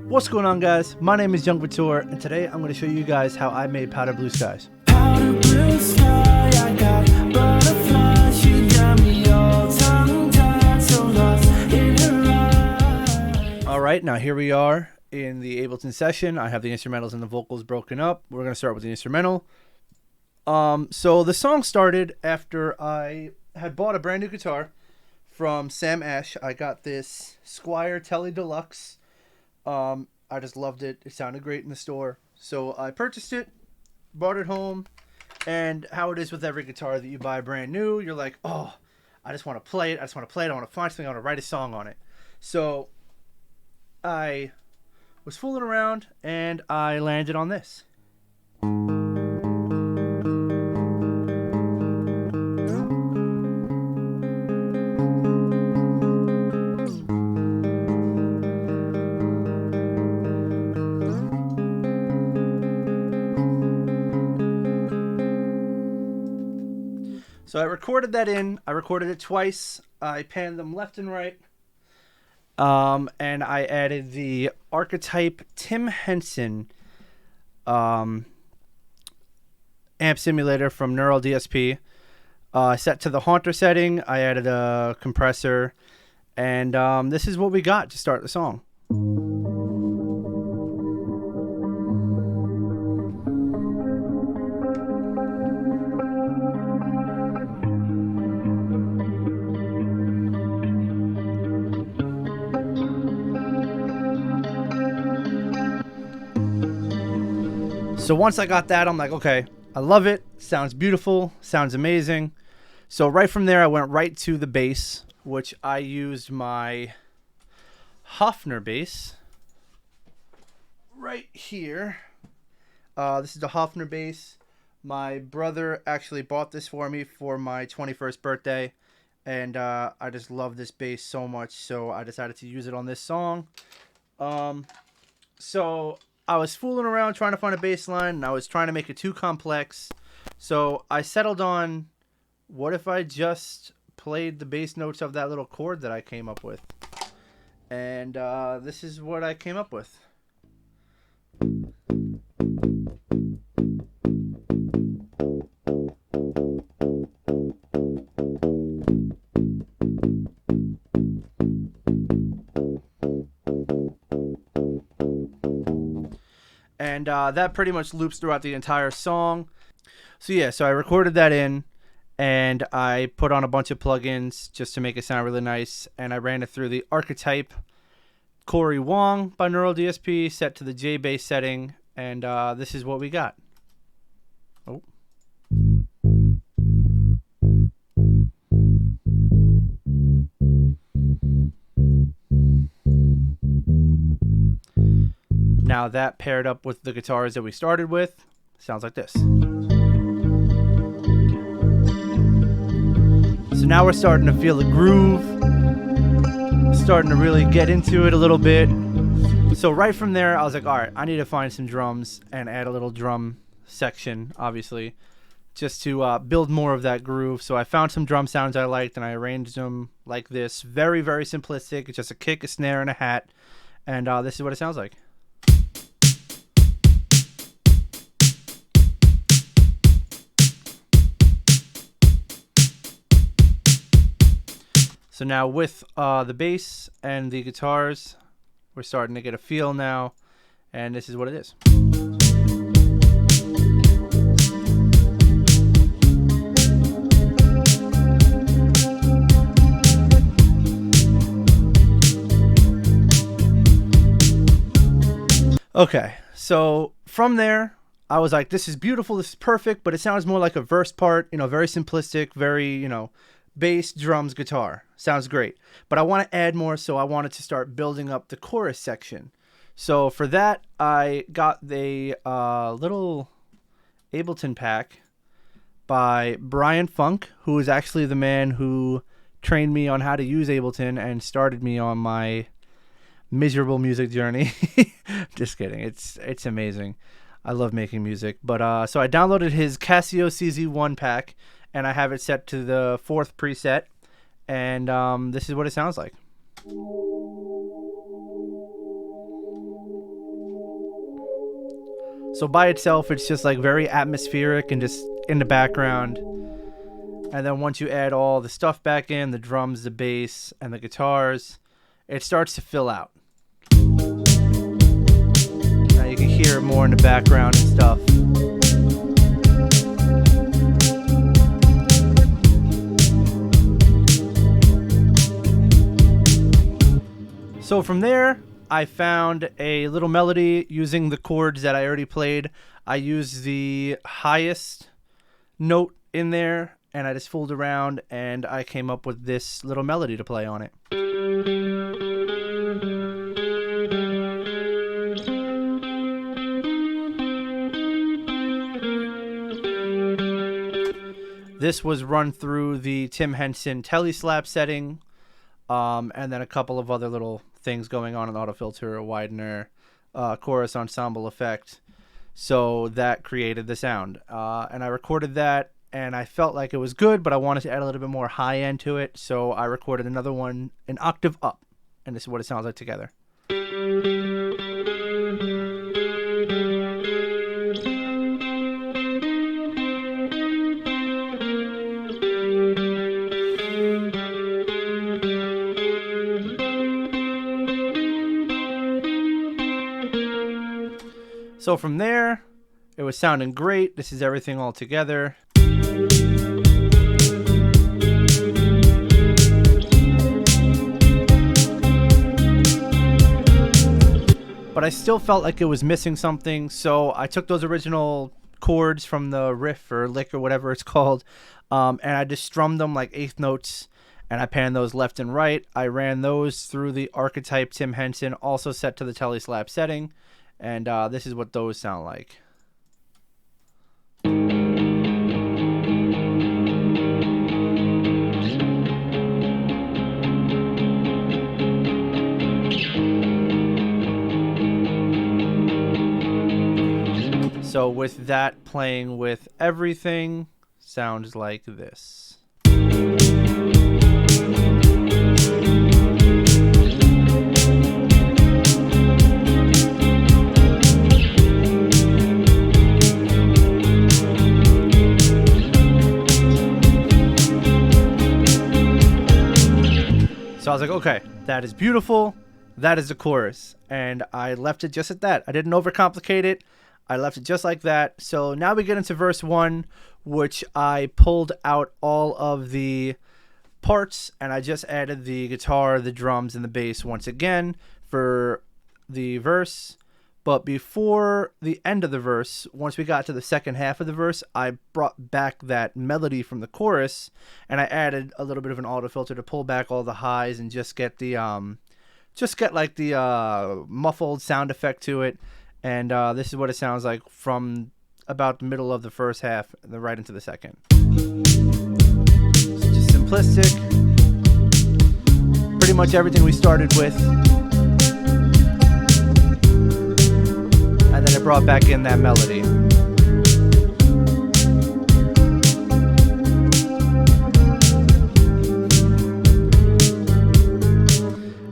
What's going on, guys? My name is Young Couture, and today I'm going to show you guys how I made Powder Blue Skies. Powder blue sky, I got butterflies. You got me all tongue-tied, so lost in her eyes. Alright, now here we are in the Ableton session. I have the instrumentals and the vocals broken up. We're going to start with the instrumental. So the song started after I had bought a brand new guitar from Sam Ash. I got this Squier Tele Deluxe. I just loved it. It sounded great in the store. So I purchased it, brought it home, and how it is with every guitar that you buy brand new, you're like, oh, I just want to play it. I want to find something. I want to write a song on it. So I was fooling around, and I landed on this. So I recorded that in. I recorded it twice. I panned them left and right. And I added the Archetype Tim Henson amp simulator from Neural DSP. Set to the Haunter setting. I added a compressor. And this is what we got to start the song. So once I got that, I'm like, okay, I love it. Sounds beautiful. Sounds amazing. So right from there, I went right to the bass, which I used my Hofner bass right here. This is the Hofner bass. My brother actually bought this for me for my 21st birthday. And I just love this bass so much. So I decided to use it on this song. So I was fooling around trying to find a bass line, and I was trying to make it too complex. So I settled on, what if I just played the bass notes of that little chord that I came up with? And this is what I came up with. And that pretty much loops throughout the entire song. So yeah, so I recorded that in, and I put on a bunch of plugins just to make it sound really nice. And I ran it through the Archetype Corey Wong by Neural DSP, set to the J bass setting, and this is what we got. Oh. Now that paired up with the guitars that we started with, sounds like this. So now we're starting to feel the groove, starting to really get into it a little bit. So right from there, I was like, all right, I need to find some drums and add a little drum section, obviously, just to build more of that groove. So I found some drum sounds I liked, and I arranged them like this. Very, very simplistic. It's just a kick, a snare, and a hat. And this is what it sounds like. So now with the bass and the guitars, we're starting to get a feel now, and this is what it is. Okay, so from there, I was like, this is beautiful, this is perfect, but it sounds more like a verse part, very simplistic, very, bass, drums, guitar. Sounds great. But I want to add more, so I wanted to start building up the chorus section. So for that, I got the little Ableton pack by Brian Funk, who is actually the man who trained me on how to use Ableton and started me on my miserable music journey. Just kidding. It's amazing. I love making music. But so I downloaded his Casio CZ1 pack, and I have it set to the 4th preset, and this is what it sounds like. So by itself, it's just like very atmospheric and just in the background. And then once you add all the stuff back in, the drums, the bass, and the guitars, it starts to fill out. Now you can hear it more in the background and stuff. So from there, I found a little melody using the chords that I already played. I used the highest note in there, and I just fooled around, and I came up with this little melody to play on it. This was run through the Tim Henson Teleslap setting, and then a couple of other little things going on in auto filter, a widener, chorus ensemble effect. So that created the sound. And I recorded that, and I felt like it was good, but I wanted to add a little bit more high end to it. So I recorded another one an octave up, and this is what it sounds like together. So from there, it was sounding great. This is everything all together. But I still felt like it was missing something, so I took those original chords from the riff or lick or whatever it's called, and I just strummed them like eighth notes, and I panned those left and right. I ran those through the Archetype Tim Henson, also set to the Teleslap setting. And this is what those sound like. So with that playing with everything, sounds like this. So I was like, okay, that is beautiful. That is the chorus. And I left it just at that. I didn't overcomplicate it. I left it just like that. So now we get into verse 1, which I pulled out all of the parts, and I just added the guitar, the drums, and the bass once again for the verse. But before the end of the verse, once we got to the second half of the verse, I brought back that melody from the chorus, and I added a little bit of an auto filter to pull back all the highs and just get the muffled sound effect to it. And this is what it sounds like from about the middle of the first half and right into the second. So just simplistic. Pretty much everything we started with. And then it brought back in that melody.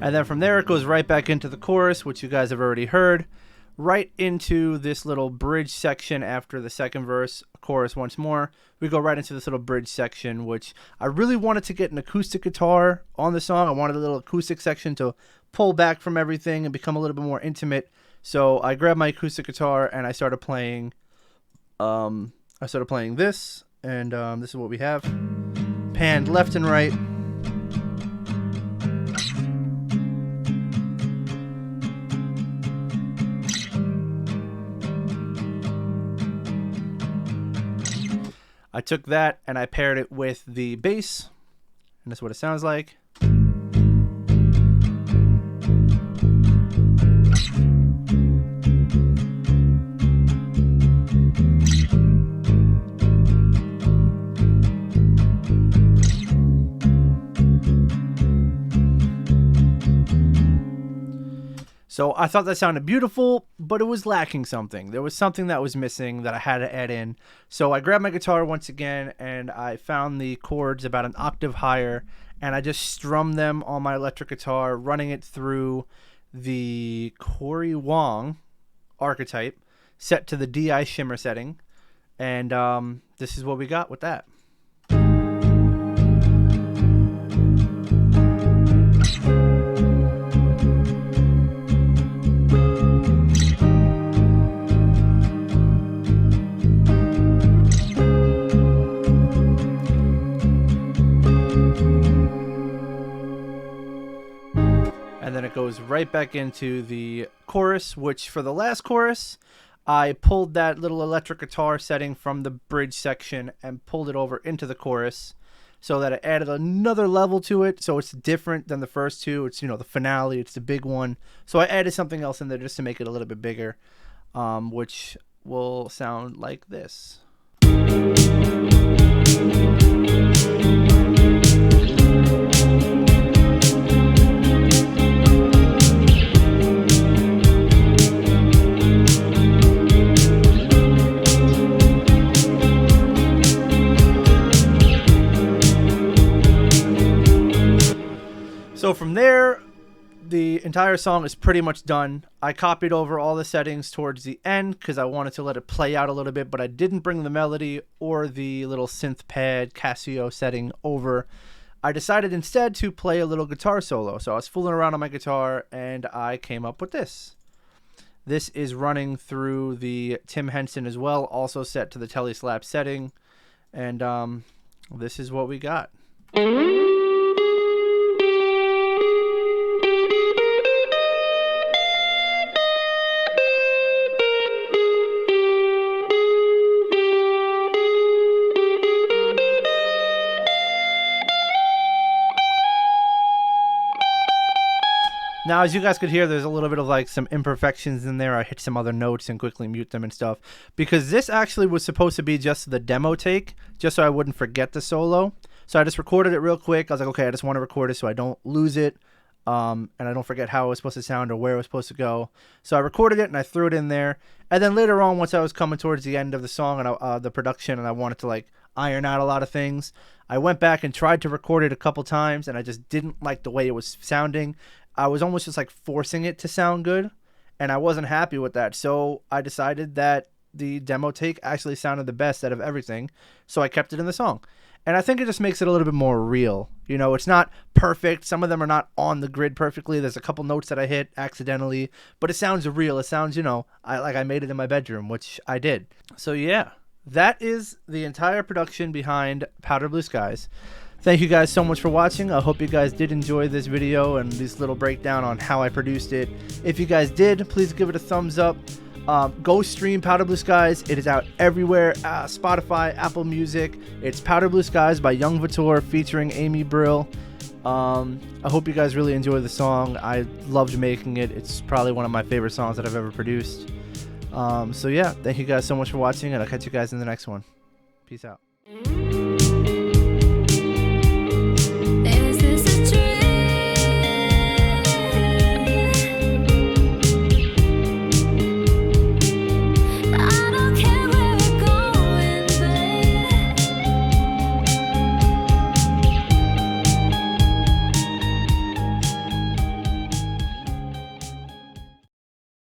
And then from there it goes right back into the chorus, which you guys have already heard, right into this little bridge section after the second verse, chorus once more. We go right into this little bridge section, which I really wanted to get an acoustic guitar on the song. I wanted a little acoustic section to pull back from everything and become a little bit more intimate. So I grabbed my acoustic guitar and I started playing this, and this is what we have. Panned left and right. I took that and I paired it with the bass, and that's what it sounds like. So I thought that sounded beautiful, but it was lacking something. There was something that was missing that I had to add in. So I grabbed my guitar once again, and I found the chords about an octave higher, and I just strummed them on my electric guitar, running it through the Corey Wong Archetype set to the DI shimmer setting. And this is what we got with that. And then it goes right back into the chorus, which for the last chorus, I pulled that little electric guitar setting from the bridge section and pulled it over into the chorus so that it added another level to it. So it's different than the first two. It's, the finale. It's the big one. So I added something else in there just to make it a little bit bigger, which will sound like this. So from there, the entire song is pretty much done. I copied over all the settings towards the end because I wanted to let it play out a little bit, but I didn't bring the melody or the little synth pad Casio setting over. I decided instead to play a little guitar solo. So I was fooling around on my guitar and I came up with this. This is running through the Tim Henson as well, also set to the Teleslap setting. And this is what we got. Now, as you guys could hear, there's a little bit of like some imperfections in there. I hit some other notes and quickly mute them and stuff because this actually was supposed to be just the demo take, just so I wouldn't forget the solo. So I just recorded it real quick. I was like, okay, I just want to record it so I don't lose it, and I don't forget how it was supposed to sound or where it was supposed to go. So I recorded it and I threw it in there. And then later on, once I was coming towards the end of the song and the production, and I wanted to like iron out a lot of things, I went back and tried to record it a couple times, and I just didn't like the way it was sounding. I was almost just like forcing it to sound good, and I wasn't happy with that. So I decided that the demo take actually sounded the best out of everything, so I kept it in the song. And I think it just makes it a little bit more real. It's not perfect. Some of them are not on the grid perfectly. There's a couple notes that I hit accidentally, but it sounds real. It sounds, I made it in my bedroom, which I did. So yeah, that is the entire production behind Powder Blue Skies. Thank you guys so much for watching. I hope you guys did enjoy this video and this little breakdown on how I produced it. If you guys did, please give it a thumbs up. Go stream Powder Blue Skies. It is out everywhere. Spotify, Apple Music. It's Powder Blue Skies by Young Vitor featuring Amy Brill. I hope you guys really enjoy the song. I loved making it. It's probably one of my favorite songs that I've ever produced. So yeah, thank you guys so much for watching, and I'll catch you guys in the next one. Peace out.